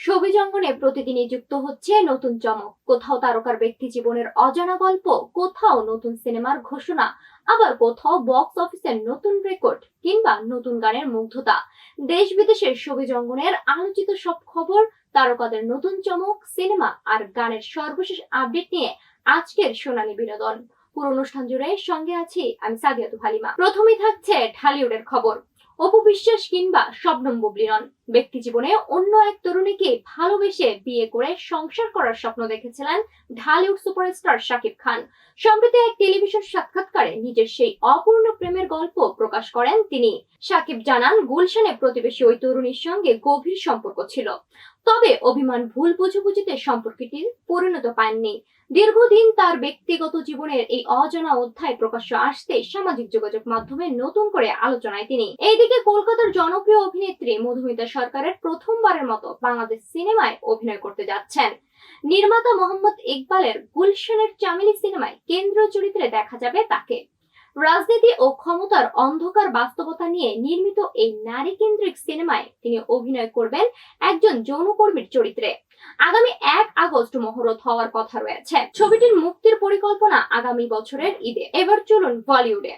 ছবি জঙ্গনে প্রতিদিনই যুক্ত হচ্ছে নতুন চমক। কোথাও তারকার ব্যক্তি জীবনের অজানা গল্প, কোথাও নতুন সিনেমার ঘোষণা, আবার কোথাও বক্স অফিসের নতুন রেকর্ড কিংবা নতুন গানের মুগ্ধতা। দেশ বিদেশের ছবি জঙ্গনের আলোচিত সব খবর, তারকাদের নতুন চমক, সিনেমা আর গানের সর্বশেষ আপডেট নিয়ে আজকের সোনালী বিনোদন। পুরো অনুষ্ঠান জুড়ে সঙ্গে আছি আমি সাদিয়াতুল হালিমা। প্রথমেই থাকছে ঢালিউডের খবর। অপু বিশ্বাস কিংবা শবনম বুবলী নন, ব্যক্তি জীবনে অন্য এক তরুণীকে ভালোবেসে বিয়ে করে সংসার করার স্বপ্ন দেখেছিলেন ঢালিউড সুপারস্টার শাকিব খান। সম্প্রতি এক টেলিভিশন সাক্ষাৎকারে নিজের সেই অপূর্ণ প্রেমের গল্প প্রকাশ করেন তিনি। শাকিব জানান, গুলশানে প্রতিবেশী ওই তরুণীর সঙ্গে গভীর সম্পর্ক ছিল, তবে অভিমান ভুল বুঝাবুঝিতে সম্পর্কটি পরিণত পাননি। দীর্ঘদিন তার ব্যক্তিগত জীবনের এই অজানা অধ্যায় প্রকাশ্য আসতে সামাজিক যোগাযোগ মাধ্যমে নতুন করে আলোচনায় তিনি। এইদিকে কলকাতার জনপ্রিয় অভিনেত্রী মধুমিতা সরকারের প্রথমবারের মতো বাংলাদেশ সিনেমায় অভিনয় করতে যাচ্ছেন। নির্মাতা মোহাম্মদ ইকবালের গুলশানের চামেলি সিনেমায় কেন্দ্রীয় চরিত্রে দেখা যাবে তাকে। রাজনীতি ও ক্ষমতার অন্ধকার বাস্তবতা নিয়ে নির্মিত এই নারী কেন্দ্রিক সিনেমায় তিনি অভিনয় করবেন একজন যৌনকর্মীর চরিত্রে। আগামী 1 আগস্ট মহরত হওয়ার কথা রয়েছে। ছবিটির মুক্তির পরিকল্পনা আগামী বছরের ঈদে। এবার চলুন বলিউডে।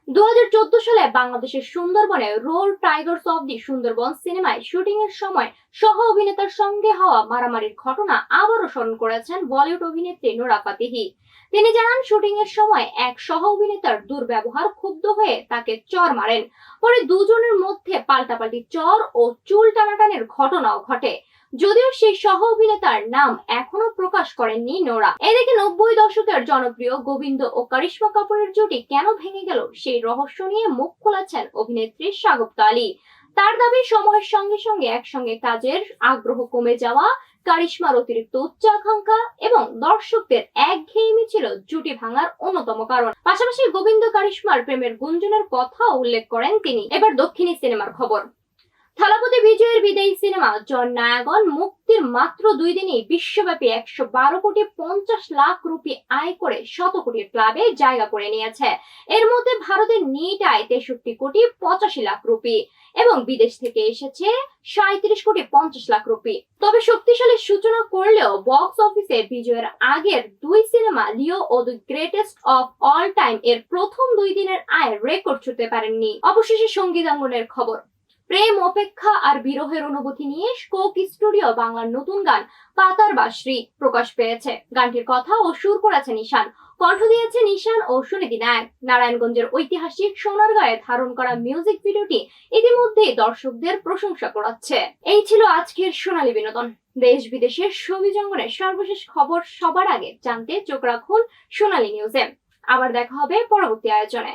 2014 সালে বাংলাদেশের সুন্দরবনে roar tigers of the Sundarban সিনেমায় শুটিং এর সময় সহ অভিনেতার সঙ্গে হওয়া মারামারির ঘটনা আবারও স্মরণ করেছেন বলিউড অভিনেত্রী নোরা ফাতেহি। তিনি জানান, শুটিং এর সময় এক সহ অভিনেতার দুর্ব্যবহার ক্ষুব্ধ হয়ে তাকে চড় মারেন। পরে দুজনের মধ্যে পাল্টাপাল্টি চড় ও চুল টানাটানির ঘটনাও ঘটে। যদিও সেই সহ অভিনেতার নাম এখনো প্রকাশ করেননি নোরা। এদিকে 90 দশকের জনপ্রিয় গোবিন্দ ও করিশ্মা কাপুরের জুটি কেন ভেঙে গেল সেই রহস্য নিয়ে মুখ খোলাচ্ছেন অভিনেত্রী শাগুফতা আলী। তার দাবি, সময়ের সঙ্গে সঙ্গে একসঙ্গে কাজের আগ্রহ কমে যাওয়া, কারিশ্মার অতিরিক্ত উচ্চাকাঙ্ক্ষা এবং দর্শকদের একঘেয়েমি ছিল জুটি ভাঙার অন্যতম কারণ। পাশাপাশি গোবিন্দ কারিশ্মার প্রেমের গুঞ্জনের কথাও উল্লেখ করেন তিনি। এবার দক্ষিণী সিনেমার খবর। থালাপতি বিজয়ের বিদায়ী সিনেমা জন নায়াগন মুক্তির মাত্র 2 দিনেই বিশ্বব্যাপী 112 কোটি 50 লাখ রুপি আয় করে 100 কোটির ক্লাবে জায়গা করে নিয়েছে। এর মধ্যে ভারতের নিট আয় 63 কোটি 85 লাখ রুপি এবং বিদেশ থেকে এসেছে 37 কোটি 50 লাখ রুপি। তবে শক্তিশালী সূচনা করলেও বক্স অফিসে বিজয়ের আগের 2 সিনেমা লিও ও the greatest of all time এর প্রথম 2 দিনের আয় রেকর্ড ছুঁতে পারেননি। অবশেষে সঙ্গীতাঙ্গনের খবর। প্রেম, অপেক্ষা আর বিরহের অনুভূতি নিয়ে কোক স্টুডিও বাংলার নতুন গান পাতার বাঁশরি প্রকাশ পেয়েছে। গানটির কথা ও সুর করেছে নিশান, কণ্ঠ দিয়েছে নিশান ও সুনিধি নায়ক। নারায়ণগঞ্জের ঐতিহাসিক সোনারগাঁয়ে ধারণ করা মিউজিক ভিডিওটি ইতিমধ্যেই দর্শকদের প্রশংসা কুড়াচ্ছে। এই ছিল আজকের সোনালী বিনোদন। দেশ বিদেশের ছবি জঙ্গনের সর্বশেষ খবর সবার আগে জানতে চোখ রাখুন সোনালী নিউজে। আবার দেখা হবে পরবর্তী আয়োজনে।